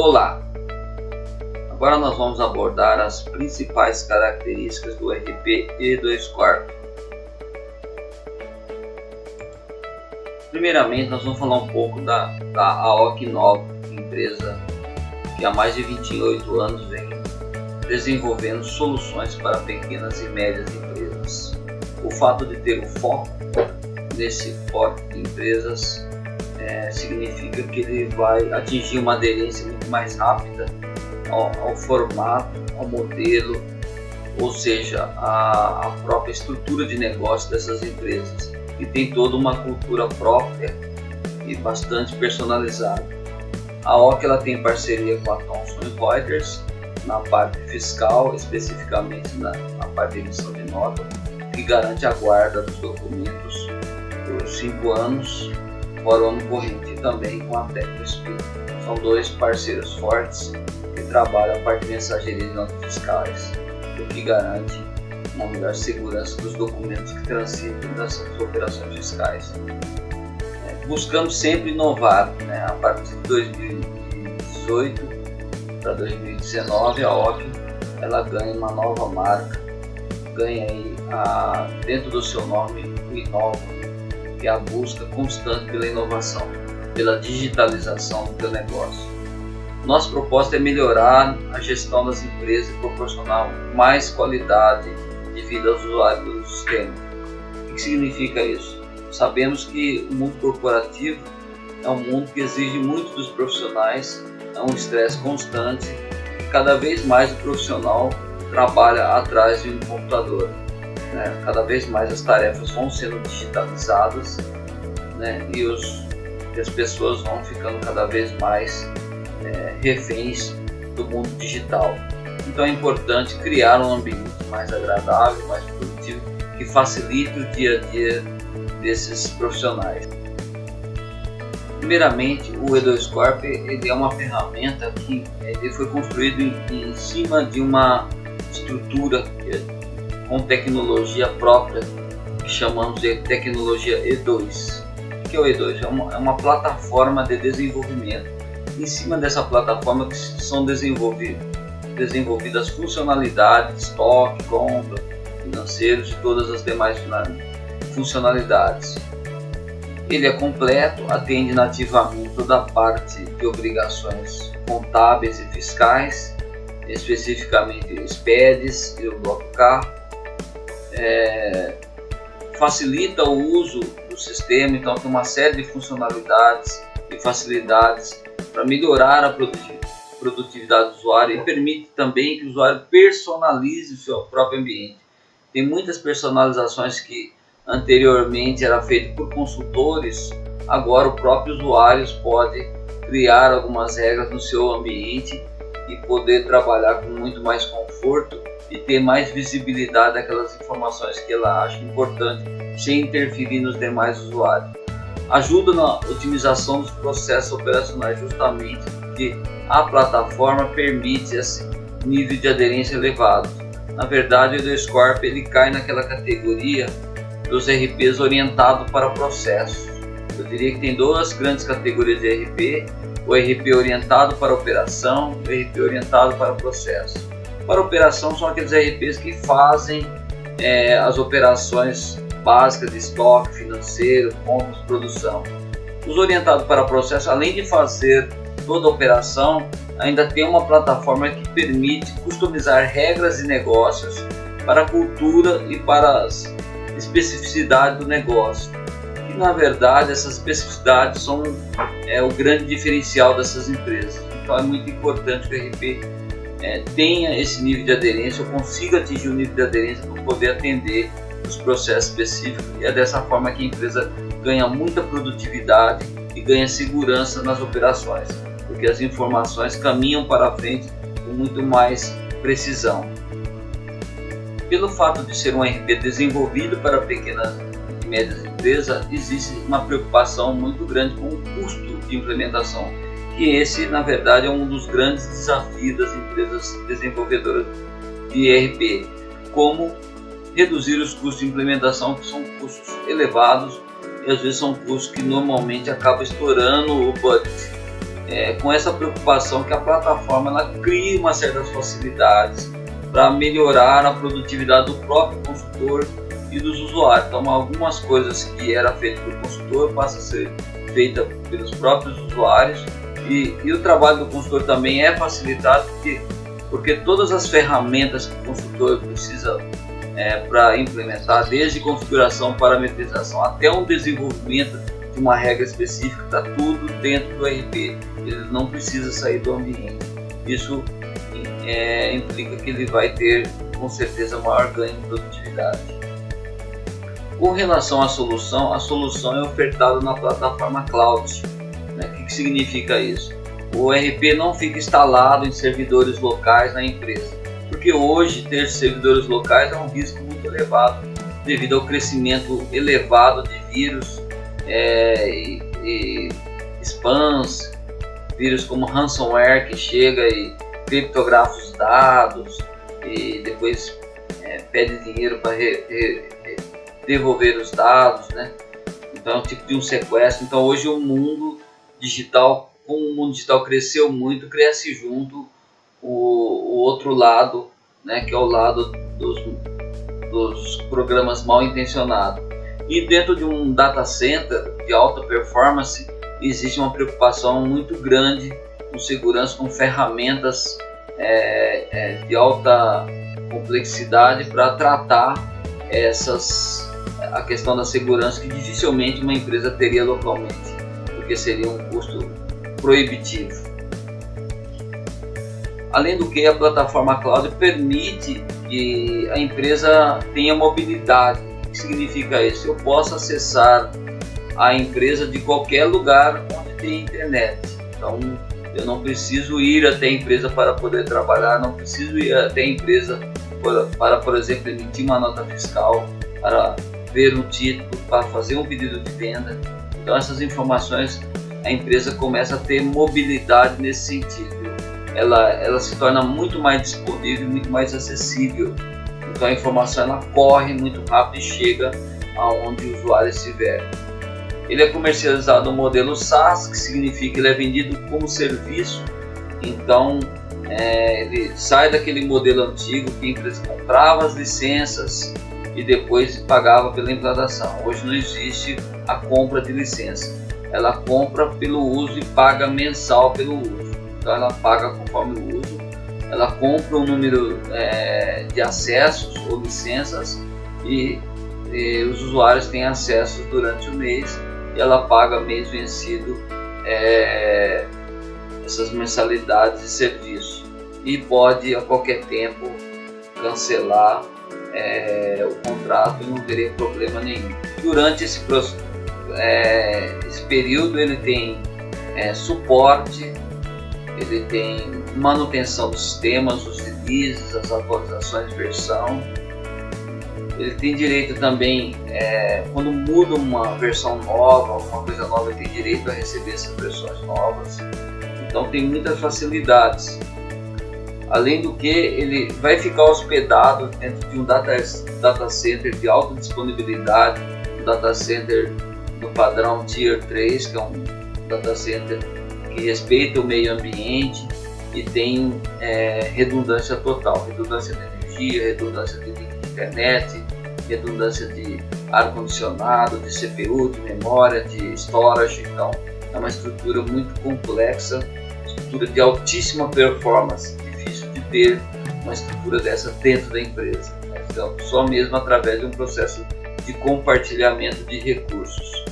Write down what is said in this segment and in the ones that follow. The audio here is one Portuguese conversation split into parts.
Olá! Agora nós vamos abordar as principais características do ERP E2Corp. Primeiramente, nós vamos falar um pouco da AOC Nova, empresa que há mais de 28 anos vem desenvolvendo soluções para pequenas e médias empresas. O fato de ter o foco nesse porte de empresas significa que ele vai atingir uma aderência muito mais rápida ao formato, ao modelo, ou seja, a própria estrutura de negócio dessas empresas, e tem toda uma cultura própria e bastante personalizada. A AOC ela tem parceria com a Thomson Reuters na parte fiscal, especificamente na parte de emissão de nota, que garante a guarda dos documentos por 5 anos, fora o ano corrente, e também com a TecnoSpeed. São dois parceiros fortes que trabalham a parte de mensageria de notas fiscais, o que garante uma melhor segurança dos documentos que transitam dessas operações fiscais. Buscamos sempre inovar, a partir de 2018 para 2019 a AOC ela ganha uma nova marca, ganha aí dentro do seu nome o Inova, que é a busca constante pela inovação, pela digitalização do teu negócio. Nosso propósito é melhorar a gestão das empresas e proporcionar mais qualidade de vida aos usuários do sistema. O que significa isso? Sabemos que o mundo corporativo é um mundo que exige muito dos profissionais, é um estresse constante e cada vez mais o profissional trabalha atrás de um computador. Cada vez mais as tarefas vão sendo digitalizadas, e as pessoas vão ficando cada vez mais reféns do mundo digital. Então é importante criar um ambiente mais agradável, mais produtivo, que facilite o dia a dia desses profissionais. Primeiramente, o E2Corp ele é uma ferramenta que ele foi construído em cima de uma estrutura com tecnologia própria, que chamamos de tecnologia E2. O que é o E2? É uma plataforma de desenvolvimento. Em cima dessa plataforma que são desenvolvidas funcionalidades, estoque, compra, financeiros e todas as demais funcionalidades. Ele é completo, atende nativamente toda a parte de obrigações contábeis e fiscais, especificamente SPEDs e o Bloco K. Facilita o uso do sistema, então tem uma série de funcionalidades e facilidades para melhorar a produtividade do usuário, e permite também que o usuário personalize o seu próprio ambiente. Tem muitas personalizações que anteriormente era feito por consultores, agora o próprio usuário pode criar algumas regras no seu ambiente e poder trabalhar com muito mais conforto e ter mais visibilidade daquelas informações que ela acha importante, sem interferir nos demais usuários. Ajuda na otimização dos processos operacionais, justamente porque a plataforma permite esse nível de aderência elevado. Na verdade, o E2Corp ele cai naquela categoria dos RPs orientados para processos. Eu diria que tem duas grandes categorias de RP: o RP orientado para operação e o RP orientado para processo. Para operação são aqueles RPs que fazem as operações básicas de estoque, financeiro, compras, produção. Os orientados para processo, além de fazer toda a operação, ainda tem uma plataforma que permite customizar regras de negócios para a cultura e para as especificidades do negócio. E na verdade essas especificidades são o grande diferencial dessas empresas. Então é muito importante que o RP tenha esse nível de aderência, ou consiga atingir o nível de aderência para poder atender os processos específicos, e é dessa forma que a empresa ganha muita produtividade e ganha segurança nas operações, porque as informações caminham para frente com muito mais precisão. Pelo fato de ser um RP desenvolvido para pequenas e médias empresas, existe uma preocupação muito grande com o custo de implementação, que esse na verdade é um dos grandes desafios das empresas desenvolvedoras de ERP, como reduzir os custos de implementação, que são custos elevados e às vezes são custos que normalmente acabam estourando o budget. com essa preocupação que a plataforma ela crie uma certas facilidades para melhorar a produtividade do próprio consultor e dos usuários. Então, algumas coisas que era feito pelo consultor passa a ser feita pelos próprios usuários, e o trabalho do consultor também é facilitado porque todas as ferramentas que o consultor precisa para implementar, desde configuração, parametrização até um desenvolvimento de uma regra específica, está tudo dentro do RP. Ele não precisa sair do ambiente. Isso implica que ele vai ter com certeza maior ganho de produtividade. Com relação à solução, a solução é ofertada na plataforma cloud. O que significa isso? O RP não fica instalado em servidores locais na empresa, porque hoje ter servidores locais é um risco muito elevado devido ao crescimento elevado de vírus e spams, vírus como ransomware que chega e criptografa os dados e depois pede dinheiro para devolver os dados, né? Então é um tipo de um sequestro. Então hoje o mundo digital, como o mundo digital cresceu muito, cresce junto o outro lado, né, que é o lado dos programas mal intencionados. E dentro de um data center de alta performance existe uma preocupação muito grande com segurança, com ferramentas de alta complexidade para tratar a questão da segurança, que dificilmente uma empresa teria localmente, porque seria um custo proibitivo. Além do que, a plataforma cloud permite que a empresa tenha mobilidade. O que significa isso? Eu posso acessar a empresa de qualquer lugar onde tem internet. Então, eu não preciso ir até a empresa para poder trabalhar, não preciso ir até a empresa para, por exemplo, emitir uma nota fiscal, para ver um título, para fazer um pedido de venda. Então, essas informações, a empresa começa a ter mobilidade nesse sentido. Ela se torna muito mais disponível, muito mais acessível. Então, a informação ela corre muito rápido e chega aonde o usuário estiver. Ele é comercializado no modelo SaaS, que significa que ele é vendido como serviço. Então, ele sai daquele modelo antigo que a empresa comprava as licenças e depois pagava pela implantação. Hoje não existe a compra de licença. Ela compra pelo uso e paga mensal pelo uso. Então ela paga conforme o uso. Ela compra um número de acessos ou licenças e os usuários têm acessos durante o mês, e ela paga mês vencido essas mensalidades de serviço, e pode a qualquer tempo cancelar o contrato e não teria problema nenhum. Durante esse período ele tem suporte, ele tem manutenção dos sistemas, os releases, as atualizações de versão. Ele tem direito também, quando muda uma versão nova, alguma coisa nova, ele tem direito a receber essas versões novas. Então tem muitas facilidades. Além do que, ele vai ficar hospedado dentro de um data center de alta disponibilidade, um data center no padrão Tier 3, que é um data center que respeita o meio ambiente e tem redundância total, redundância de energia, redundância de internet, redundância de ar-condicionado, de CPU, de memória, de storage. Então é uma estrutura muito complexa, estrutura de altíssima performance, difícil de ter uma estrutura dessa dentro da empresa. Então, só mesmo através de um processo de compartilhamento de recursos.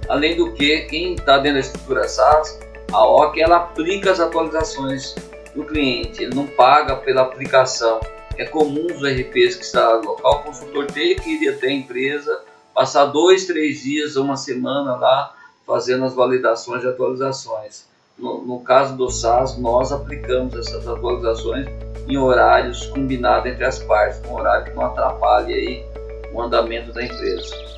Além do que, quem está dentro da estrutura SaaS, a OC ela aplica as atualizações do cliente, ele não paga pela aplicação. É comum os RPs que está local, o consultor ter que ir até a empresa, passar 2, 3 dias, uma semana lá, fazendo as validações e atualizações. No caso do SaaS, nós aplicamos essas atualizações em horários combinados entre as partes, um horário que não atrapalhe aí o andamento da empresa.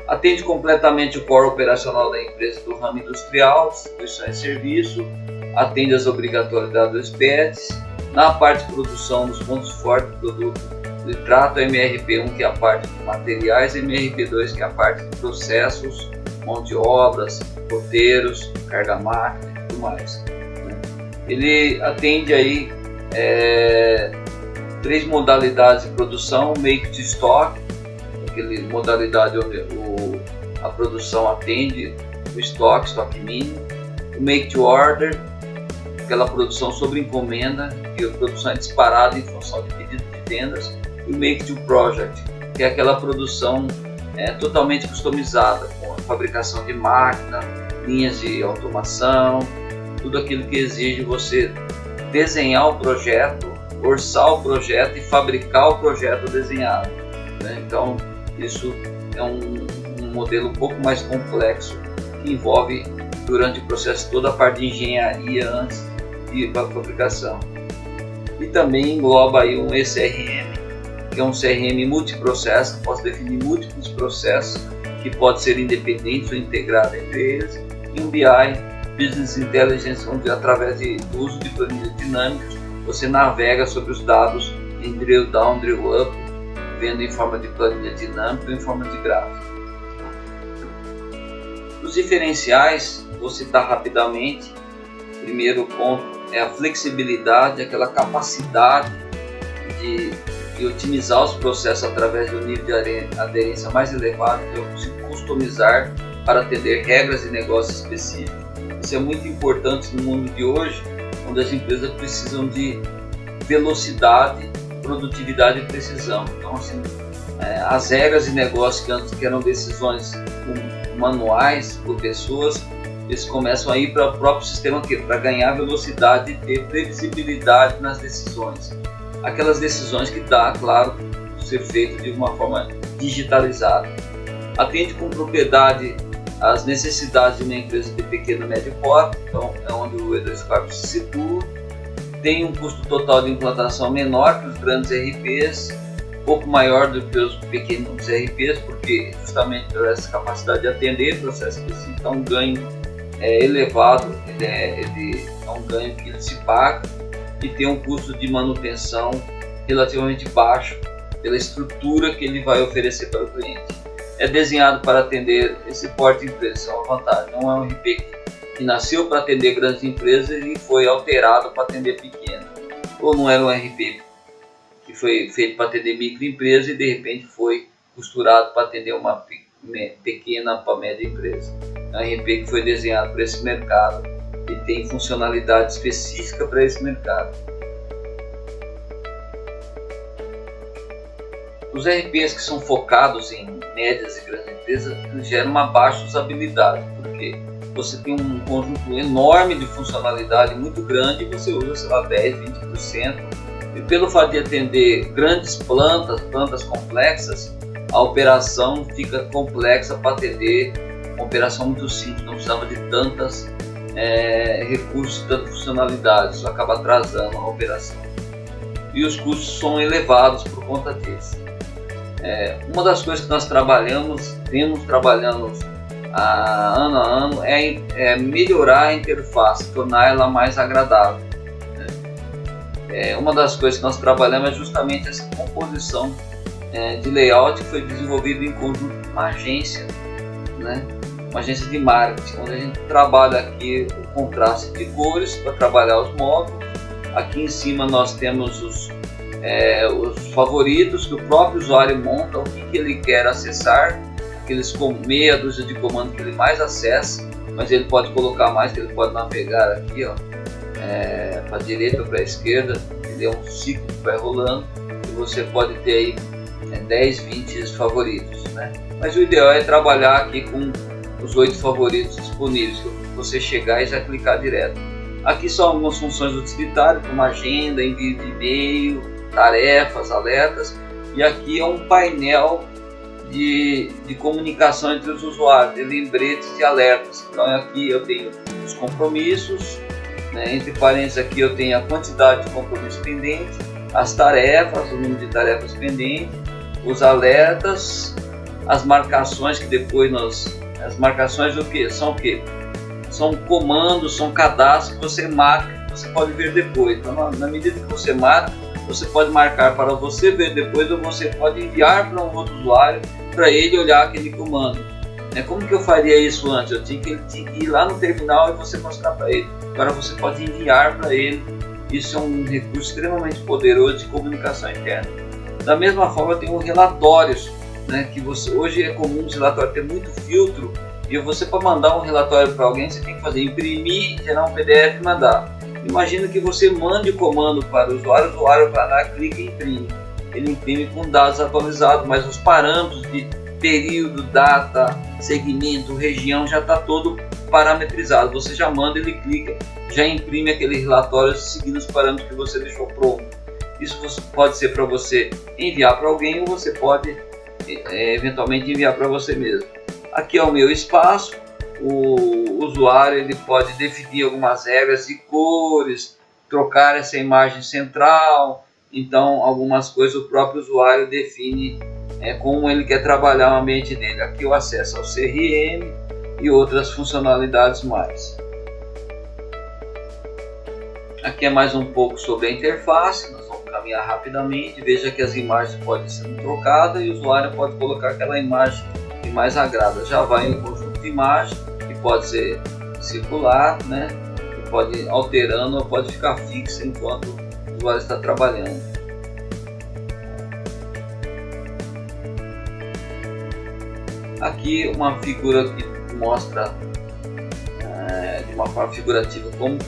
Atende completamente o core operacional da empresa do ramo industrial, distribuição e serviço, atende às obrigatoriedades dos PETs. Na parte de produção, dos pontos fortes do produto, ele trata o MRP1, que é a parte de materiais, e MRP2, que é a parte de processos, mão de obras, roteiros, carga máquina, tudo mais, né? Ele atende aí 3 modalidades de produção: make to stock, aquele modalidade onde a produção atende o estoque mínimo; o make to order, aquela produção sobre encomenda, que a produção é disparada em função de pedido de vendas; e o make to project, que é aquela produção totalmente customizada, com a fabricação de máquina, linhas de automação, tudo aquilo que exige você desenhar o projeto, orçar o projeto e fabricar o projeto desenhado, né? Então isso é um modelo um pouco mais complexo, que envolve durante o processo toda a parte de engenharia antes da fabricação. E também engloba aí um ECRM, que é um CRM multiprocesso, que posso definir múltiplos processos que podem ser independentes ou integrados entre eles, e um BI, Business Intelligence, onde através do uso de planilhas dinâmicas você navega sobre os dados em drill down, drill up, vendo em forma de planilha dinâmica ou em forma de gráfico. Os diferenciais, vou citar rapidamente. Primeiro ponto é a flexibilidade, aquela capacidade de otimizar os processos através de um nível de aderência mais elevado, que eu consigo customizar para atender regras de negócio específicas. Isso é muito importante no mundo de hoje, onde as empresas precisam de velocidade, produtividade e precisão. Então, assim, as regras de negócio que antes eram decisões manuais por pessoas, eles começam a ir para o próprio sistema para ganhar velocidade e ter previsibilidade nas decisões. Aquelas decisões que dá, claro, ser feito de uma forma digitalizada. Atende com propriedade as necessidades de uma empresa de pequeno e médio porte, então é onde o E2Corp se situa. Tem um custo total de implantação menor que os grandes RPs, pouco maior do que os pequenos RPs, porque justamente por essa capacidade de atender processo específico, é um ganho elevado, ele é um ganho que ele se paga, e tem um custo de manutenção relativamente baixo pela estrutura que ele vai oferecer para o cliente. É desenhado para atender esse porte de empresa, é uma vantagem. Não é um RP que nasceu para atender grandes empresas e foi alterado para atender pequenas. Ou não era um RP que foi feito para atender microempresa e de repente foi costurado para atender uma pequena para média empresa. É um RP que foi desenhado para esse mercado e tem funcionalidade específica para esse mercado. Os RPs que são focados em médias e grandes empresas geram uma baixa usabilidade, porque você tem um conjunto enorme de funcionalidade muito grande e você usa, sei lá, 10, 20%. E pelo fato de atender grandes plantas complexas, a operação fica complexa para atender uma operação muito simples, não precisava de tantas recursos, tantas funcionalidades, isso acaba atrasando a operação. E os custos são elevados por conta disso. Uma das coisas que nós vemos trabalhando ano a ano é melhorar a interface, tornar ela mais agradável. Uma das coisas que nós trabalhamos é justamente essa composição de layout que foi desenvolvido em conjunto com uma agência, né? Uma agência de marketing, onde a gente trabalha aqui o contraste de cores para trabalhar os módulos. Aqui em cima nós temos os favoritos que o próprio usuário monta, o que ele quer acessar, aqueles com meia dúzia de comandos que ele mais acessa, mas ele pode colocar mais, que ele pode navegar aqui, para a direita ou para a esquerda, ele é um ciclo que vai rolando e você pode ter aí 10, 20 favoritos, né? Mas o ideal é trabalhar aqui com os 8 favoritos disponíveis, você chegar e já clicar direto. Aqui são algumas funções utilitárias, como agenda, envio de e-mail, tarefas, alertas, e aqui é um painel de comunicação entre os usuários, de lembretes e alertas. Então aqui eu tenho os compromissos, né? Entre parênteses aqui eu tenho a quantidade de compromissos pendentes, as tarefas, o número de tarefas pendentes, os alertas, as marcações, que depois as marcações são o quê? São comandos, são cadastros que você marca, que você pode ver depois. Então na medida que você marca, você pode marcar para você ver depois, ou você pode enviar para um outro usuário para ele olhar aquele comando. Como que eu faria isso antes? Eu tinha que ir lá no terminal e você mostrar para ele. Agora você pode enviar para ele. Isso é um recurso extremamente poderoso de comunicação interna. Da mesma forma, tem os relatórios, que hoje é comum os relatórios ter muito filtro, e você, para mandar um relatório para alguém, você tem que fazer imprimir, gerar um PDF e mandar. Imagina que você mande o comando para o usuário vai lá, clica e imprime. Ele imprime com dados atualizados, mas os parâmetros de período, data, segmento, região já está todo parametrizado. Você já manda, ele clica, já imprime aquele relatório seguindo os parâmetros que você deixou pronto. Isso pode ser para você enviar para alguém, ou você pode eventualmente enviar para você mesmo. Aqui é o meu espaço. O usuário ele pode definir algumas regras de cores, trocar essa imagem central. Então, algumas coisas o próprio usuário define como ele quer trabalhar o ambiente dele. Aqui o acesso ao CRM e outras funcionalidades mais. Aqui é mais um pouco sobre a interface. Nós vamos caminhar rapidamente. Veja que as imagens podem ser trocadas e o usuário pode colocar aquela imagem que mais agrada. Já vai em um conjunto de imagens que pode ser circular, que pode ir alterando ou pode ficar fixa enquanto o usuário está trabalhando. Aqui uma figura que mostra de uma forma figurativa como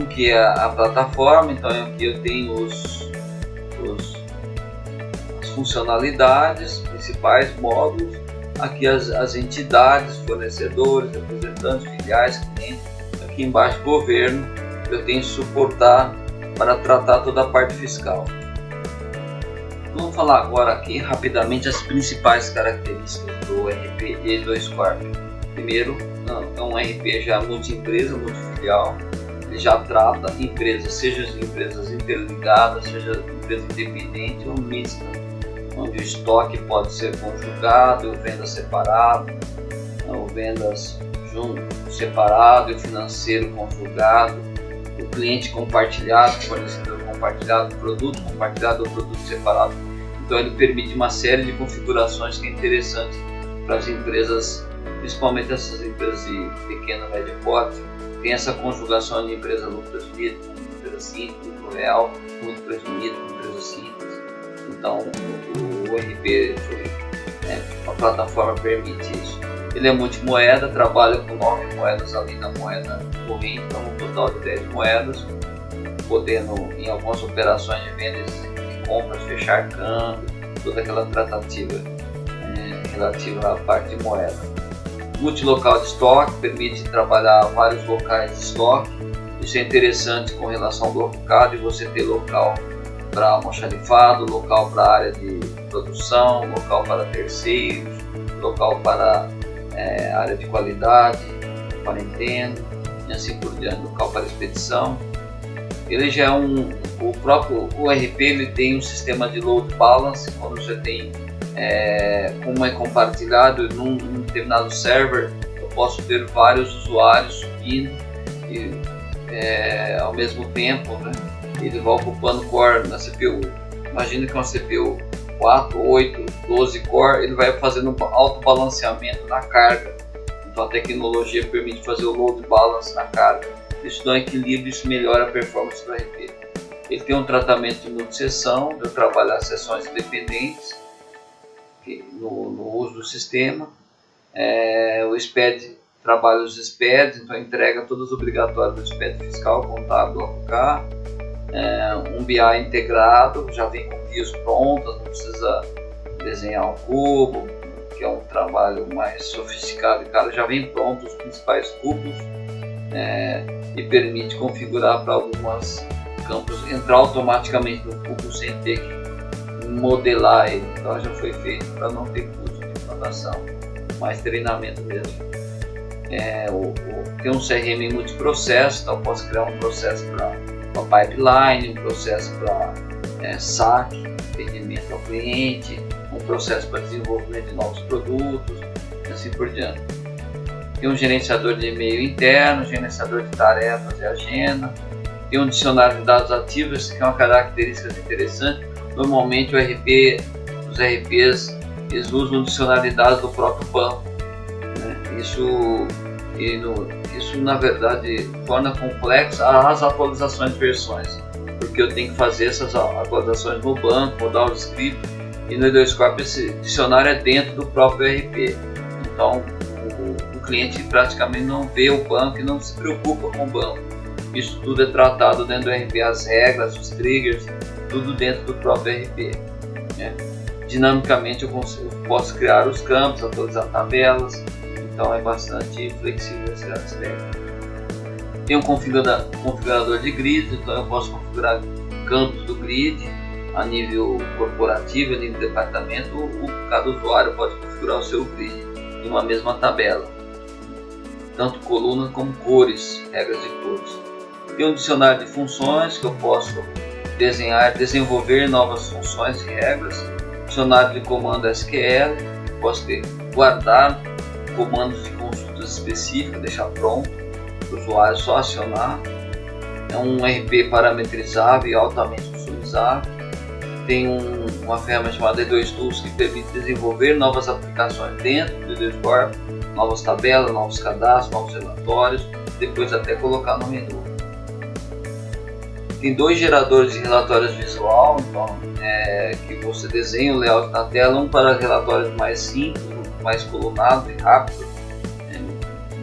que é a plataforma. Então aqui eu tenho as funcionalidades, principais módulos, aqui as entidades, fornecedores, representantes, filiais, clientes, aqui embaixo governo, eu tenho que suportar para tratar toda a parte fiscal. Vamos falar agora aqui rapidamente as principais características do RP E2Corp. Primeiro, é um RP já multi-empresa, multifilial. Ele já trata empresas, seja empresas interligadas, seja empresa independente ou mista, onde o estoque pode ser conjugado, ou vendas separado, ou vendas separado e o financeiro conjugado, o cliente compartilhado, o fornecedor compartilhado, o produto compartilhado ou produto separado. Então ele permite uma série de configurações que é interessante para as empresas, principalmente essas empresas de pequeno e médio porte. Tem essa conjugação de empresa lucro presumido, empresa simples, lucro real, lucro presumido, empresa simples. Então o RP, a plataforma permite isso. Ele é multimoeda, trabalha com 9 moedas ali na moeda corrente, então um total de 10 moedas, podendo em algumas operações de vendas e compras fechar câmbio, toda aquela tratativa relativa à parte de moeda. Multilocal de estoque, permite trabalhar vários locais de estoque. Isso é interessante com relação ao blocado, e você ter local para almoxarifado, local para área de produção, local para terceiros, local para área de qualidade, quarentena e assim por diante, local para expedição. Ele já é o próprio RP, ele tem um sistema de load balance. Quando você tem como é compartilhado num determinado server, eu posso ter vários usuários subindo e ao mesmo tempo, ele vai ocupando core na CPU. Imagina que uma CPU 4, 8, 12 core, ele vai fazendo um autobalanceamento na carga. Então a tecnologia permite fazer o load balance na carga. Isso dá um equilíbrio, isso melhora a performance do RP. Ele tem um tratamento de multisessão, de trabalhar sessões independentes no uso do sistema. O SPED trabalha os SPEDs, então entrega todos os obrigatórios do SPED fiscal, contábil, OK. Um BI integrado, já vem com views prontas, não precisa desenhar um cubo, que é um trabalho mais sofisticado e caro, já vem pronto os principais cubos, e permite configurar para alguns campos, entrar automaticamente no cubo sem ter que modelar ele. Então já foi feito para não ter custo de implantação, mais treinamento mesmo. Tem um CRM multiprocesso, então eu posso criar um processo para uma pipeline, um processo para saque, atendimento ao cliente, um processo para desenvolvimento de novos produtos, e assim por diante. Tem um gerenciador de e-mail interno, gerenciador de tarefas e agenda, tem um dicionário de dados ativos, que é uma característica interessante. Normalmente o RP os RPs eles usam dicionalidades do próprio banco, né? Isso na verdade torna complexo as atualizações de versões, porque eu tenho que fazer essas atualizações no banco, rodar o script, e no E2Corp esse dicionário é dentro do próprio ERP. Então o cliente praticamente não vê o banco e não se preocupa com o banco. Isso tudo é tratado dentro do ERP, as regras, os triggers, tudo dentro do próprio ERP, né? Dinamicamente eu posso criar os campos, atualizar tabelas, então é bastante flexível esse aspecto. Tem um configurador de grid, então eu posso configurar campos do grid a nível corporativo, a nível de departamento, cada usuário pode configurar o seu grid em uma mesma tabela, tanto coluna como cores, regras de cores. Tem um dicionário de funções que eu posso desenvolver novas funções e regras. Dicionário de comando SQL, posso guardar comandos de consultas específicas, deixar pronto para o usuário só acionar. É um RP parametrizável e altamente customizável. Tem uma ferramenta chamada E2Tools que permite desenvolver novas aplicações dentro do E2Corp, novas tabelas, novos cadastros, novos relatórios, depois até colocar no menu. Tem 2 geradores de relatórios visual, então que você desenha o layout na tela, um para relatórios mais simples, mais colunados e rápidos,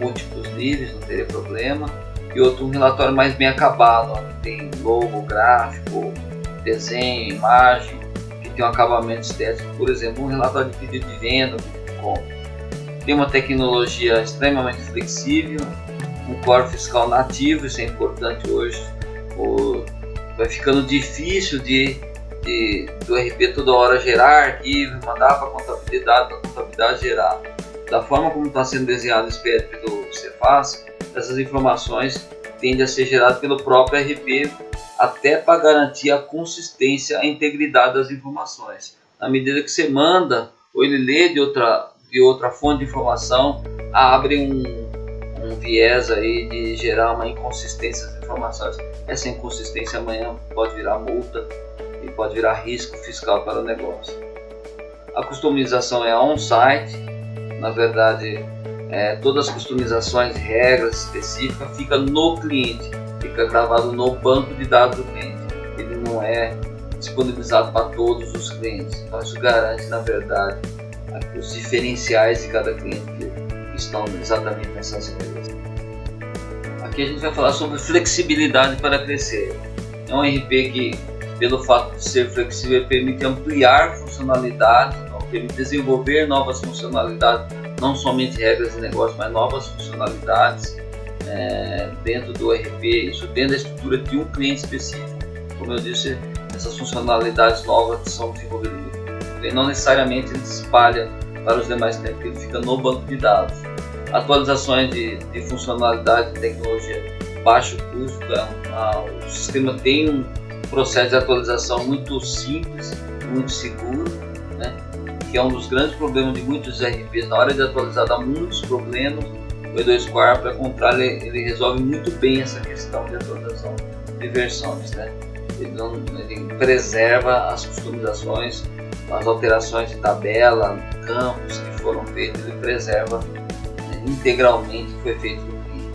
múltiplos níveis, não teria problema, e outro um relatório mais bem acabado, onde tem logo, gráfico, desenho, imagem, que tem um acabamento estético, por exemplo, um relatório de pedido de venda, de compra. Tem uma tecnologia extremamente flexível, um core fiscal nativo, isso é importante hoje. Vai ficando difícil do RP toda hora gerar arquivo, mandar para a contabilidade gerar. Da forma como está sendo desenhado esse PLP do Cefaz, essas informações tendem a ser geradas pelo próprio RP, até para garantir a consistência, a integridade das informações. Na medida que você manda ou ele lê de outra fonte de informação, abre um viés aí de gerar uma inconsistência das informações. Essa inconsistência amanhã pode virar multa e pode virar risco fiscal para o negócio. A customização é on-site, na verdade todas as customizações, regras específicas fica no cliente, fica gravado no banco de dados do cliente, ele não é disponibilizado para todos os clientes. Então isso garante na verdade os diferenciais de cada cliente que estão exatamente nessas regras. Aqui a gente vai falar sobre flexibilidade para crescer. É um RP que, pelo fato de ser flexível, ele permite ampliar funcionalidades, então permite desenvolver novas funcionalidades, não somente regras de negócio, mas novas funcionalidades dentro do RP, isso dentro da estrutura de um cliente específico. Como eu disse, essas funcionalidades novas são desenvolvidas e não necessariamente ele se espalha para os demais clientes, porque ele fica no banco de dados. Atualizações de funcionalidade de tecnologia baixo custo, o sistema tem um processo de atualização muito simples, muito seguro, né? Que é um dos grandes problemas de muitos RPs. Na hora de atualizar dá muitos problemas. O E2Corp, ao contrário, ele resolve muito bem essa questão de atualização de versões, né? Ele preserva as customizações, as alterações de tabela, campos que foram feitos, ele preserva integralmente o que foi feito no cliente.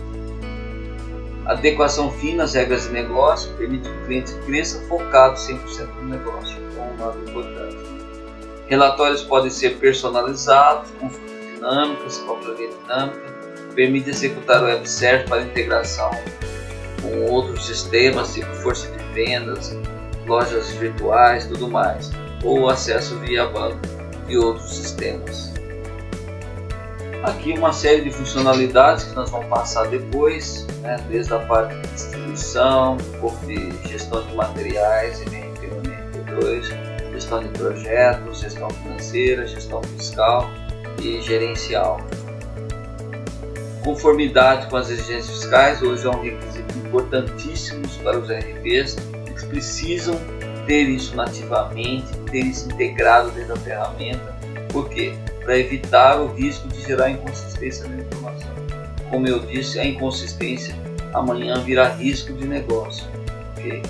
Adequação fina às regras de negócio permite que o cliente cresça focado 100% no negócio, então é um dado importante. Relatórios podem ser personalizados, consultas dinâmicas, calculadoria dinâmica, permite executar o web service para integração com outros sistemas, tipo força de vendas, lojas virtuais, tudo mais, ou acesso via banco e outros sistemas. Aqui uma série de funcionalidades que nós vamos passar depois, né, desde a parte de distribuição, um pouco de gestão de materiais, MP2, gestão de projetos, gestão financeira, gestão fiscal e gerencial. Conformidade com as exigências fiscais hoje é um requisito importantíssimo para os RPs, eles precisam ter isso nativamente, ter isso integrado dentro da ferramenta. Por quê? Para evitar o risco de gerar inconsistência na informação. Como eu disse, a inconsistência amanhã virá risco de negócio. Okay?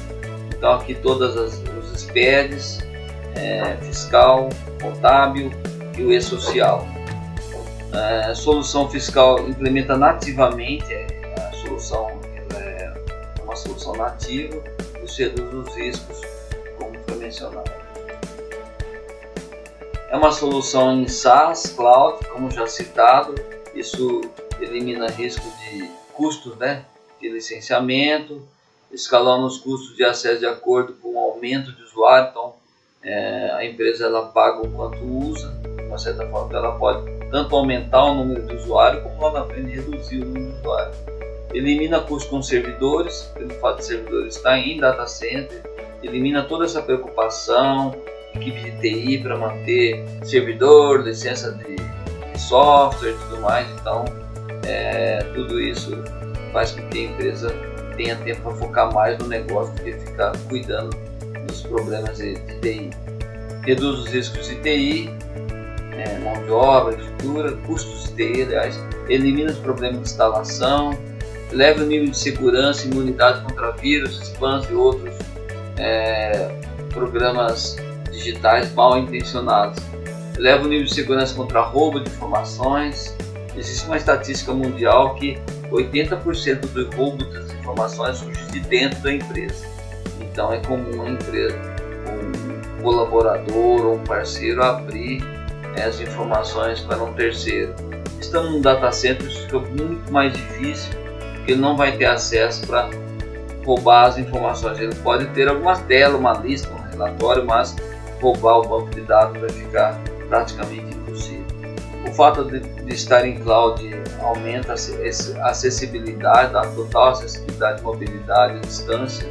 Então aqui todas os SPEDs, fiscal, contábil e o e-social. A solução fiscal implementa nativamente, a solução é uma solução nativa, isso reduz os riscos, como foi mencionado. É uma solução em SaaS, Cloud, como já citado, isso elimina risco de custos, de licenciamento, escalona os custos de acesso de acordo com o aumento de usuário, então a empresa ela paga o quanto usa, de uma certa forma ela pode tanto aumentar o número de usuários, como lá na frente reduzir o número de usuários. Elimina custos com servidores, pelo fato de servidores estar em data center, elimina toda essa preocupação, equipe de TI para manter servidor, licença de software e tudo mais, então tudo isso faz com que a empresa tenha tempo para focar mais no negócio do que ficar cuidando dos problemas de TI. Reduz os riscos de TI, mão de obra, estrutura, custos de TI, aliás, elimina os problemas de instalação, eleva o nível de segurança e imunidade contra vírus, spams e outros programas digitais mal intencionados. Eleva o nível de segurança contra roubo de informações. Existe uma estatística mundial que 80% do roubo das informações surge de dentro da empresa. Então é comum a empresa, um colaborador ou um parceiro abrir as informações para um terceiro. Estando no data center isso fica muito mais difícil, porque ele não vai ter acesso para roubar as informações. Ele pode ter algumas delas, uma lista, um relatório, mas roubar o banco de dados vai ficar praticamente impossível. O fato de estar em cloud aumenta a acessibilidade, a total acessibilidade, mobilidade, distância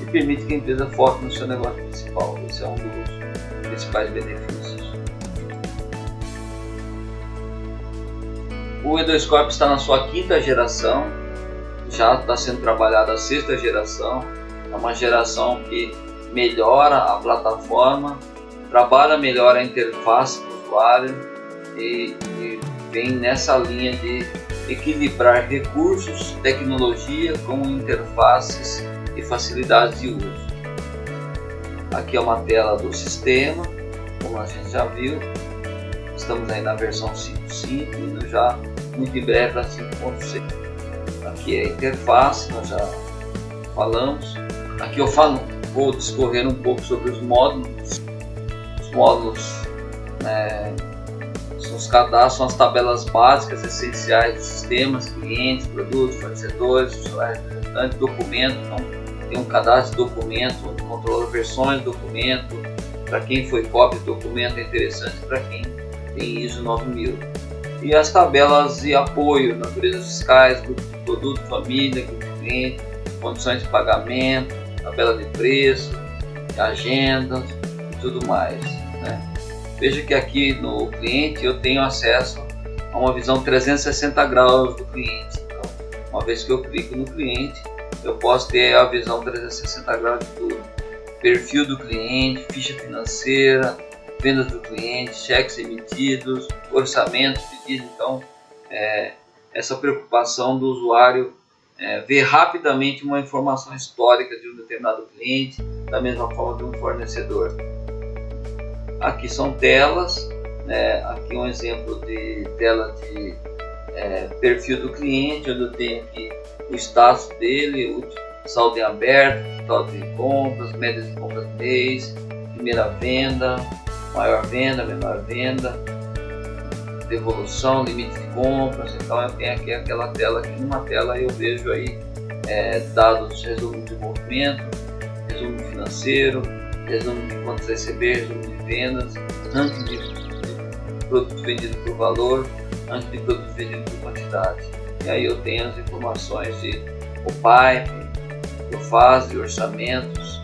e permite que a empresa foque no seu negócio principal. Esse é um dos principais benefícios. O E2 Corp está na sua 5ª geração, já está sendo trabalhada a 6ª geração, é uma geração que melhora a plataforma, trabalha melhor a interface do usuário e vem nessa linha de equilibrar recursos, tecnologia com interfaces e facilidades de uso. Aqui é uma tela do sistema, como a gente já viu, estamos aí na versão 5.5, indo já muito em breve para 5.6. Aqui é a interface, nós já falamos. Aqui eu vou discorrer um pouco sobre os módulos. Os módulos são os cadastros, são as tabelas básicas essenciais dos sistemas, clientes, produtos, fornecedores, funcionários, representantes, documentos. Então, tem um cadastro de documento, onde controla versões de documento. Para quem foi cópia de documento é interessante, para quem tem ISO 9000. E as tabelas de apoio, naturezas fiscais, grupo de produto, família, grupo de cliente, condições de pagamento, tabela de preço, agendas e tudo mais. Veja que aqui no cliente eu tenho acesso a uma visão 360 graus do cliente. Então, uma vez que eu clico no cliente, eu posso ter a visão 360 graus de tudo. Perfil do cliente, ficha financeira, vendas do cliente, cheques emitidos, orçamentos pedidos. Então, essa preocupação do usuário ver rapidamente uma informação histórica de um determinado cliente, da mesma forma de um fornecedor. Aqui são telas, aqui um exemplo de tela de perfil do cliente, onde eu tenho aqui o status dele, o saldo em aberto, total de compras, média de compras do mês, primeira venda, maior venda, menor venda, devolução, limite de compras. Então eu tenho aqui aquela tela, aqui numa tela eu vejo aí dados, resumo de movimento, resumo financeiro, resumo de quantos receber, resumo de vendas, ranking de produto vendido por valor, ranking de produto vendido por quantidade. E aí eu tenho as informações de pipe, fase, orçamentos.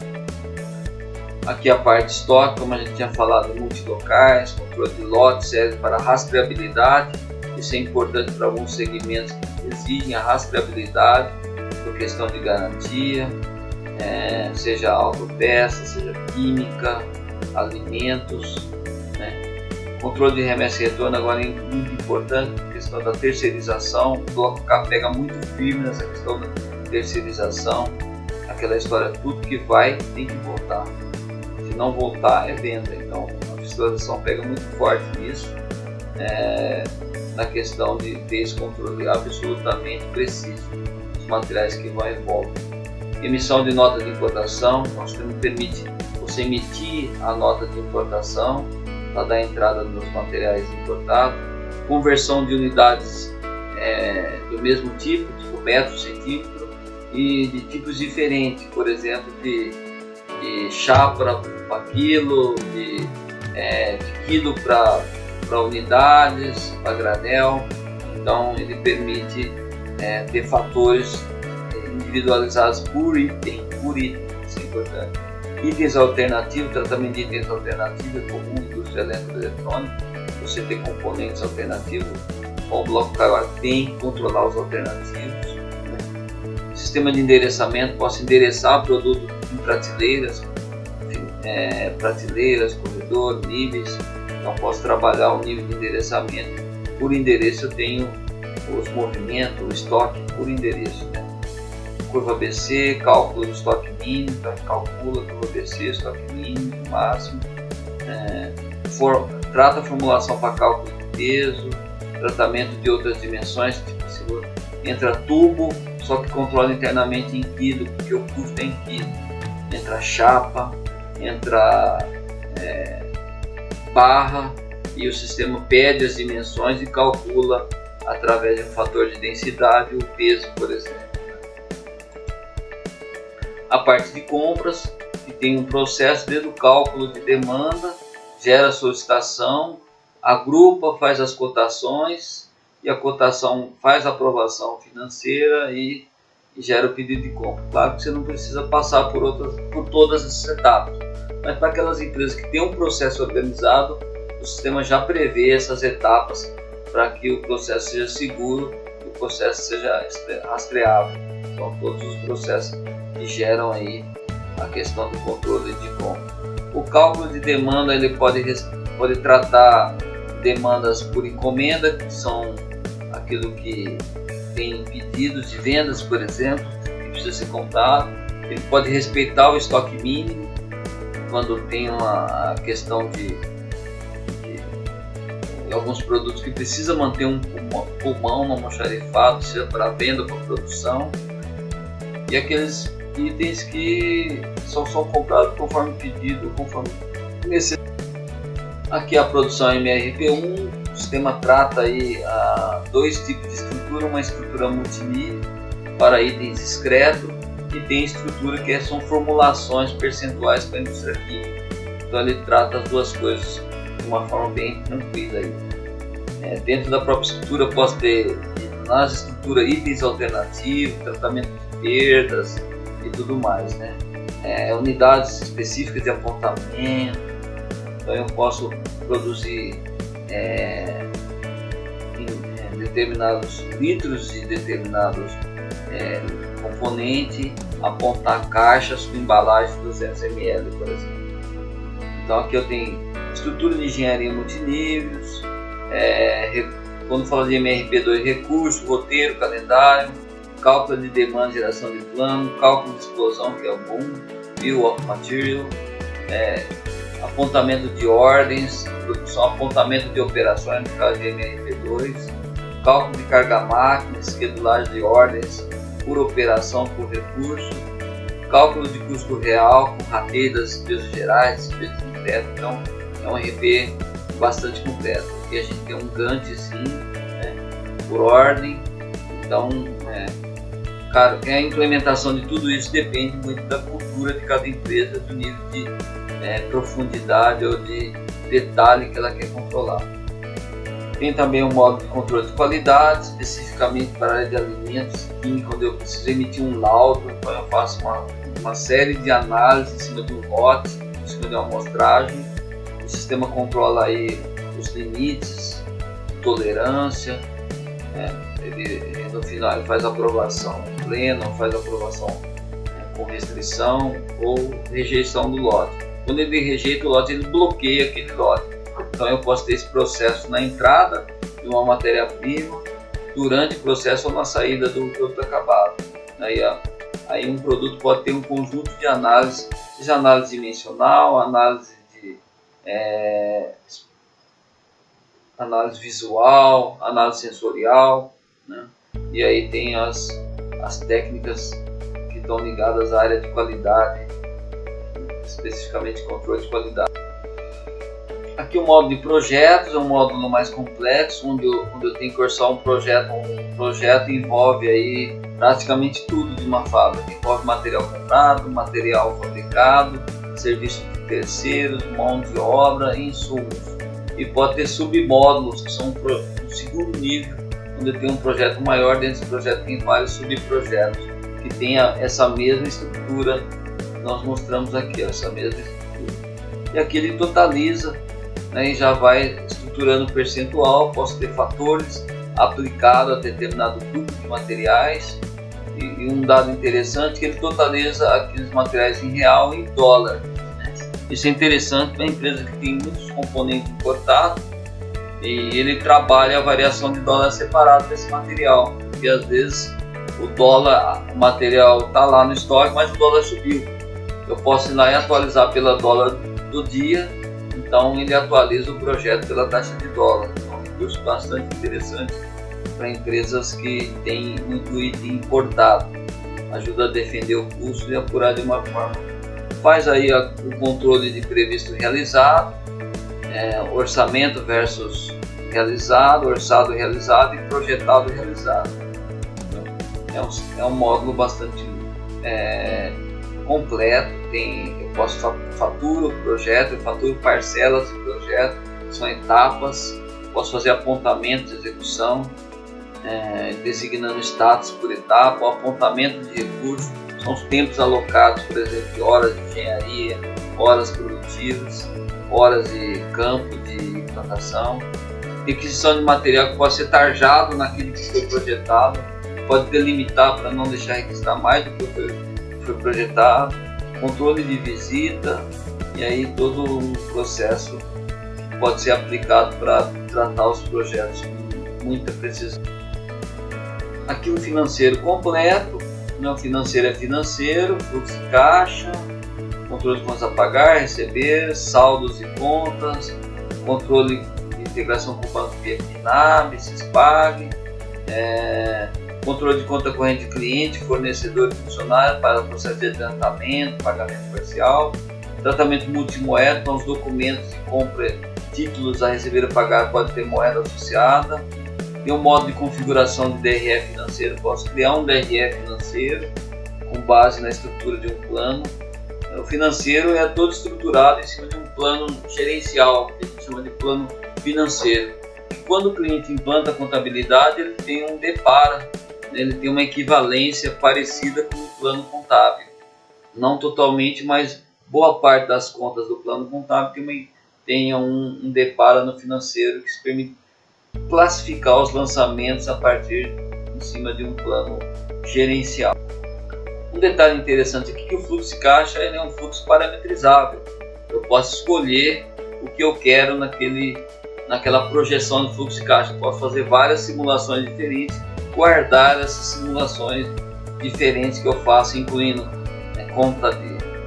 Aqui a parte de estoque, como a gente tinha falado, multilocais, controle de lote, serve para rastreabilidade. Isso é importante para alguns segmentos que exigem a rastreabilidade por questão de garantia, seja autopeça, seja química, alimentos. Controle de remessa e retorno agora é muito importante, a questão da terceirização. O Bloco K pega muito firme nessa questão da terceirização, aquela história, tudo que vai tem que voltar. Se não voltar, é venda. Então a fiscalização pega muito forte nisso, na questão de ter esse controle absolutamente preciso dos materiais que vão em volta. Emissão de nota de importação, o sistema permite você emitir a nota de importação para dar entrada nos materiais importados. Conversão de unidades do mesmo tipo metro, centímetro, e de tipos diferentes, por exemplo, de chapa para quilo, de quilo para unidades, para granel. Então ele permite ter fatores individualizados por item, isso é importante. Itens alternativos, tratamento de itens alternativos é comum na indústria eletroeletrônica. Você tem componentes alternativos, o bloco Kaiwá tem que controlar os alternativos, né? Sistema de endereçamento, posso endereçar produto em prateleiras, corredor, níveis. Então posso trabalhar o nível de endereçamento. Por endereço eu tenho os movimentos, o estoque por endereço, né? Curva ABC, cálculo do estoque mínimo, então calcula curva ABC, estoque mínimo, máximo. Trata a formulação para cálculo de peso, tratamento de outras dimensões, tipo se entra tubo, só que controla internamente em quilo, porque o custo é em quilo. Entra chapa, entra barra, e o sistema pede as dimensões e calcula através de um fator de densidade o peso, por exemplo. A parte de compras, que tem um processo desde o cálculo de demanda, gera a solicitação, agrupa, faz as cotações, e a cotação faz a aprovação financeira e gera o pedido de compra. Claro que você não precisa passar por todas essas etapas, mas para aquelas empresas que têm um processo organizado, o sistema já prevê essas etapas para que o processo seja seguro e o processo seja rastreável. São todos os processos que geram aí a questão do controle de compra. O cálculo de demanda ele pode tratar demandas por encomenda, que são aquilo que tem pedidos de vendas, por exemplo, que precisa ser comprado. Ele pode respeitar o estoque mínimo quando tem uma questão de alguns produtos que precisa manter um pulmão no almoxarifado, seja para venda ou para produção, e aqueles itens que são comprados conforme pedido, conforme necessidade. Aqui a produção MRP1, o sistema trata aí dois tipos de estrutura, uma estrutura multinível para itens discretos e tem estrutura que são formulações percentuais para a indústria química. Então ele trata as duas coisas de uma forma bem tranquila aí. Dentro da própria estrutura eu posso ter nas estruturas itens alternativos, tratamento de perdas e tudo mais, né? Unidades específicas de apontamento. Então eu posso produzir em determinados litros de determinados componentes, apontar caixas com embalagem de 200 ml, por exemplo. Então aqui eu tenho estrutura de engenharia multiníveis, quando falo de MRP2, recurso, roteiro, calendário, cálculo de demanda, geração de plano, cálculo de explosão, que é o BOOM, Bill of Material, apontamento de ordens, produção, apontamento de operações, no caso de MRP2, cálculo de carga máquina, esquedulagem de ordens por operação, por recurso, cálculo de custo real, com rateio das despesas gerais, despesas de teto. Então é um RP bastante completo. Aqui a gente tem um Gantt sim, por ordem. Então, a implementação de tudo isso depende muito da cultura de cada empresa, do nível de profundidade ou de detalhe que ela quer controlar. Tem também um modo de controle de qualidade, especificamente para a área de alimentos, quando eu preciso emitir um laudo, então eu faço uma série de análises em cima de um lote, em cima de uma amostragem. O sistema controla aí os limites, tolerância, no final ele faz aprovação plena, faz aprovação com restrição ou rejeição do lote. Quando ele rejeita o lote, ele bloqueia aquele lote. Então eu posso ter esse processo na entrada de uma matéria-prima, durante o processo ou na saída do produto acabado. Aí Aí um produto pode ter um conjunto de análise, seja análise dimensional, análise visual, análise sensorial, né? E aí tem as técnicas que estão ligadas à área de qualidade, especificamente controle de qualidade. Aqui o módulo de projetos é um módulo mais complexo, onde eu tenho que orçar um projeto. Um projeto envolve aí praticamente tudo de uma fábrica. Envolve material comprado, material fabricado, serviço de terceiros, mão de obra e insumos. E pode ter submódulos, que são um segundo nível, onde eu tenho um projeto maior. Dentro desse projeto tem vários subprojetos, que tem essa mesma estrutura que nós mostramos aqui, essa mesma estrutura. E aqui ele totaliza, né, e já vai estruturando o percentual. Posso ter fatores aplicados a determinado grupo de materiais. E um dado interessante, que ele totaliza aqueles materiais em real e em dólar. Isso é interessante para a empresa que tem muitos componentes importados, e ele trabalha a variação de dólar separado desse material, porque às vezes o material está lá no estoque, mas o dólar subiu. Eu posso ir lá e atualizar pela dólar do dia, então ele atualiza o projeto pela taxa de dólar. Então, é um recurso bastante interessante para empresas que têm muito item importado. Ajuda a defender o custo e apurar de uma forma. Faz aí o controle de previsto realizado, orçamento versus realizado, orçado realizado e projetado realizado. Então, é um módulo bastante completo. Eu posso faturo o projeto, eu faturo parcelas do projeto, são etapas, posso fazer apontamento de execução, designando status por etapa, o apontamento de recursos. São os tempos alocados, por exemplo, de horas de engenharia, horas produtivas, horas de campo de plantação. Requisição de material que pode ser tarjado naquilo que foi projetado, pode delimitar para não deixar requisitar mais do que foi projetado. Controle de visita, e aí todo um processo que pode ser aplicado para tratar os projetos com muita precisão. Aqui o financeiro completo. Não, financeiro é financeiro, fluxo de caixa, controle de contas a pagar, receber, saldos e contas, controle de integração com o banco via FINAB, SISPAG, controle de conta corrente de cliente, fornecedor e funcionário para o processo de adiantamento, pagamento parcial, tratamento multimoeda, então os documentos de compra, títulos a receber e pagar pode ter moeda associada. Tem um modo de configuração de DRE financeiro, posso criar um DRE financeiro com base na estrutura de um plano. O financeiro é todo estruturado em cima de um plano gerencial, que a gente chama de plano financeiro. Quando o cliente implanta a contabilidade, ele tem um depara, ele tem uma equivalência parecida com o plano contábil. Não totalmente, mas boa parte das contas do plano contábil tem um depara no financeiro que se permite classificar os lançamentos a partir em cima de um plano gerencial. Um detalhe interessante aqui é que o fluxo de caixa é um fluxo parametrizável. Eu posso escolher o que eu quero naquela projeção de fluxo de caixa. Eu posso fazer várias simulações diferentes, guardar essas simulações diferentes que eu faço, incluindo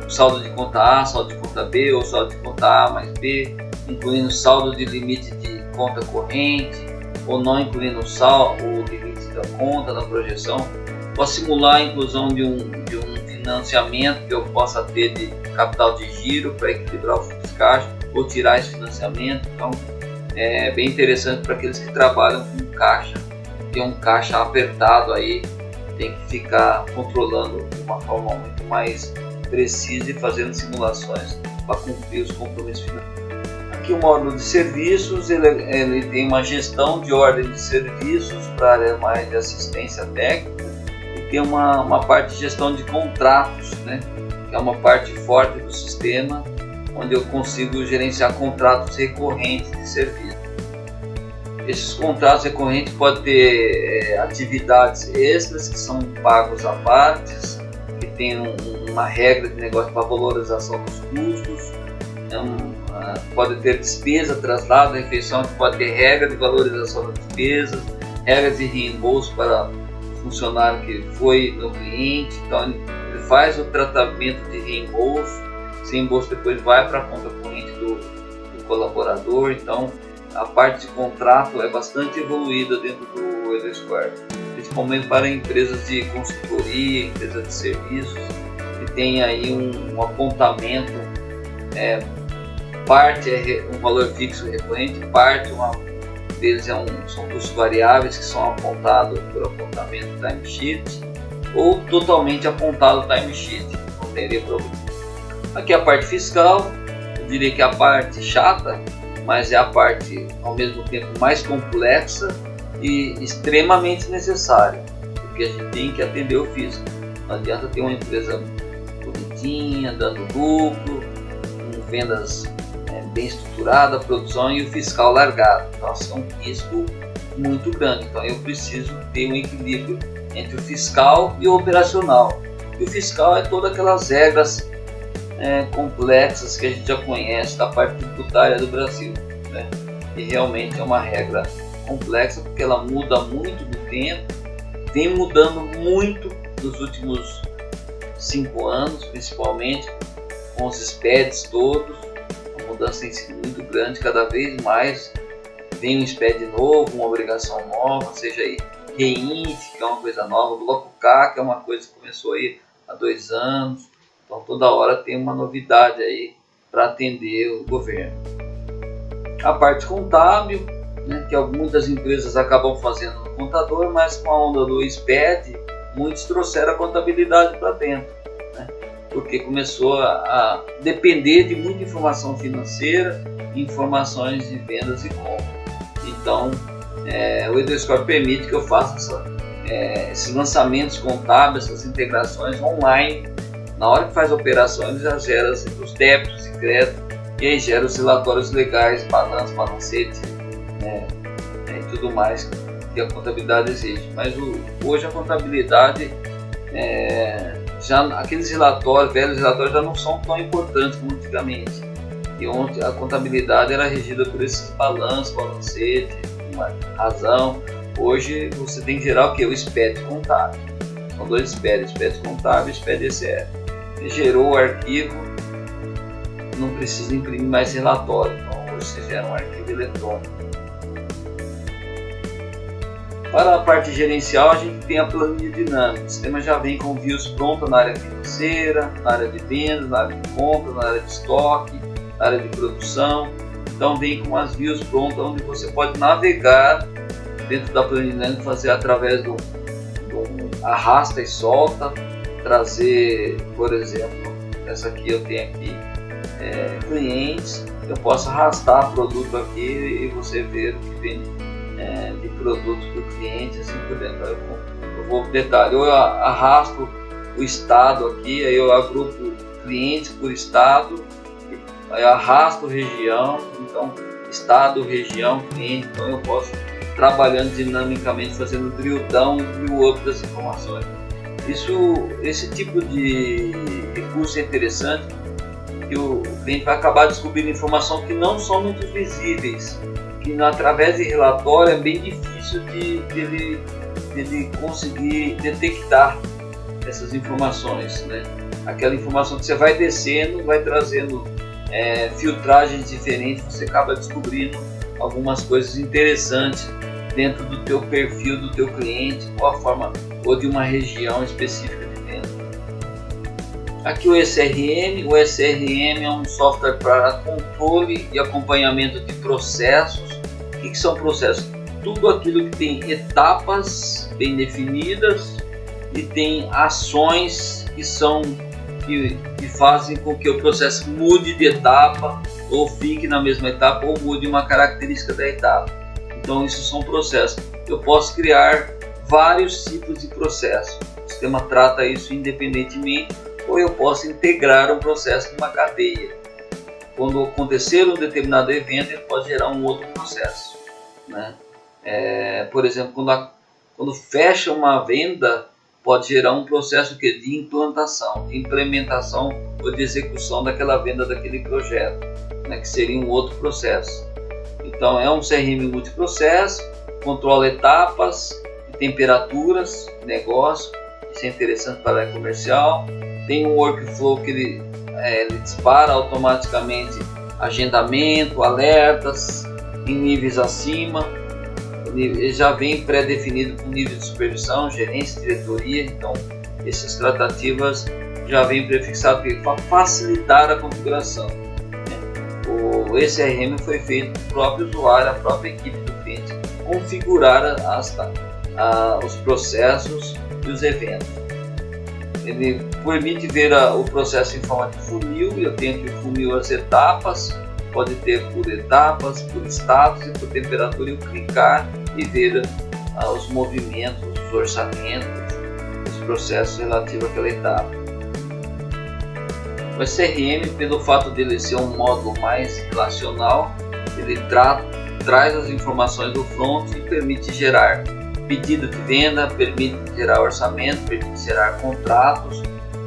saldo de conta A, saldo de conta B ou saldo de conta A mais B, incluindo saldo de limite de conta corrente, ou não incluindo o limite da conta, da projeção. Posso simular a inclusão de um financiamento que eu possa ter de capital de giro para equilibrar o fluxo de caixa, ou tirar esse financiamento. Então é bem interessante para aqueles que trabalham com caixa. Tem um caixa apertado aí, tem que ficar controlando de uma forma muito mais precisa e fazendo simulações para cumprir os compromissos financeiros. Aqui o módulo de serviços, ele tem uma gestão de ordem de serviços para a área mais de assistência técnica, e tem uma parte de gestão de contratos, né, que é uma parte forte do sistema, onde eu consigo gerenciar contratos recorrentes de serviço. Esses contratos recorrentes podem ter atividades extras que são pagos à parte, que tem uma regra de negócio para valorização dos custos. Pode ter despesa, traslado, refeição, que pode ter regra de valorização das despesas, regras de reembolso para funcionário que foi no cliente, então ele faz o tratamento de reembolso, esse reembolso depois vai para a conta corrente do colaborador. Então a parte de contrato é bastante evoluída dentro do EduSquare, principalmente para empresas de consultoria, empresas de serviços, que tem aí um apontamento, parte é um valor fixo recorrente, parte deles são custos variáveis que são apontados por apontamento timesheet, ou totalmente apontado timesheet, não teria problema. Aqui a parte fiscal, eu diria que é a parte chata, mas é a parte ao mesmo tempo mais complexa e extremamente necessária, porque a gente tem que atender o fisco. Não adianta ter uma empresa bonitinha, dando lucro, com vendas bem estruturada, produção e o fiscal largado. Então é um risco muito grande. Então eu preciso ter um equilíbrio entre o fiscal e o operacional. E o fiscal é todas aquelas regras complexas que a gente já conhece da parte tributária do Brasil, né? E realmente é uma regra complexa porque ela muda muito do tempo, vem mudando muito nos últimos 5 anos, principalmente com os SPEDs todos. A mudança tem sido muito grande, cada vez mais vem um SPED novo, uma obrigação nova, seja aí REINT, que é uma coisa nova, Bloco K, que é uma coisa que começou aí há 2 anos. Então toda hora tem uma novidade aí para atender o governo. A parte contábil, né, que muitas empresas acabam fazendo no contador, mas com a onda do SPED, muitos trouxeram a contabilidade para dentro, né, porque começou a depender de muita informação financeira, informações de vendas e compras. Então o EduSquare permite que eu faça esses lançamentos contábeis, essas integrações online. Na hora que faz a operação, ele já gera os débitos e créditos, e aí gera os relatórios legais, balanço, balancete, e tudo mais que a contabilidade exige. Mas hoje a contabilidade, aqueles relatórios, velhos relatórios, já não são tão importantes como antigamente. E ontem a contabilidade era regida por esses balanços, balancete, uma razão. Hoje você tem que gerar o que? O SPED contábil. São 2 SPED, SPED contábil e SPED ECR. Você gerou o arquivo, não precisa imprimir mais relatório. Então hoje você gera um arquivo eletrônico. Para a parte gerencial, a gente tem a planilha dinâmica. O sistema já vem com views prontas na área financeira, na área de vendas, na área de compra, na área de estoque, na área de produção. Então vem com as views prontas, onde você pode navegar dentro da planilha dinâmica, fazer através do arrasta e solta, trazer, por exemplo, essa aqui eu tenho aqui clientes, eu posso arrastar produto aqui e você ver o que vem de produtos do cliente, assim por dentro. Eu vou detalhe, eu arrasto o estado aqui, aí eu agrupo clientes por estado, aí eu arrasto região, então estado, região, cliente, então eu posso trabalhando dinamicamente, fazendo drill down e drill up das informações. Esse tipo de recurso é interessante, que o cliente vai acabar descobrindo informações que não são muito visíveis, que através de relatório é bem difícil de ele conseguir detectar essas informações, né? Aquela informação que você vai descendo, vai trazendo filtragens diferentes, você acaba descobrindo algumas coisas interessantes dentro do teu perfil do teu cliente, ou a forma ou de uma região específica de venda. Aqui o SRM é um software para controle e acompanhamento de processos. O que são processos? Tudo aquilo que tem etapas bem definidas e tem ações que fazem com que o processo mude de etapa, ou fique na mesma etapa, ou mude uma característica da etapa. Então isso são processos. Eu posso criar vários tipos de processos. O sistema trata isso independentemente, ou eu posso integrar um processo numa cadeia. Quando acontecer um determinado evento, ele pode gerar um outro processo, né? Por exemplo, quando fecha uma venda, pode gerar um processo de implantação, de implementação ou de execução daquela venda, daquele projeto, né? Que seria um outro processo. Então é um CRM multiprocesso, controla etapas e temperaturas de negócio, isso é interessante para a área comercial. Tem um workflow que ele dispara automaticamente agendamento, alertas em níveis acima. Ele já vem pré-definido com nível de supervisão, gerência, diretoria. Então essas tratativas já vem prefixado para facilitar a configuração. O ECRM foi feito para o próprio usuário, a própria equipe do cliente configurar os processos e os eventos. Ele permite ver o processo em forma de funil. Eu tenho aqui o funil, as etapas, pode ter por etapas, por status e por temperatura. Eu clicar e ver os movimentos, os orçamentos, os processos relativos àquela etapa. O CRM, pelo fato dele ser um módulo mais relacional, ele traz as informações do front e permite gerar pedido de venda, permite gerar orçamento, permite gerar contratos,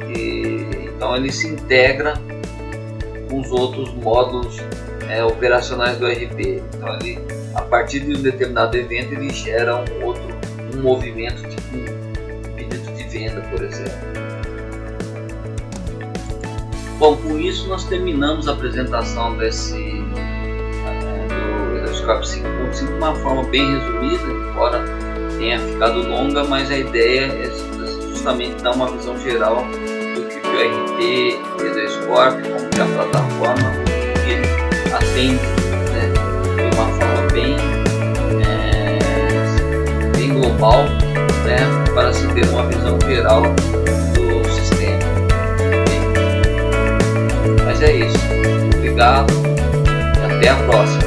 então ele se integra com os outros módulos operacionais do ERP. Então ele, a partir de um determinado evento, ele gera um movimento, tipo um pedido de venda, por exemplo. Bom, com isso nós terminamos a apresentação do Elevscope 5.5 de uma forma bem resumida, embora tenha ficado longa, mas a ideia é justamente dar uma visão geral do que o ERP, Elevscope, como que é a plataforma, que ele atende, né, de uma forma bem global, né, para se ter uma visão geral do sistema. Mas é isso. Obrigado e até a próxima.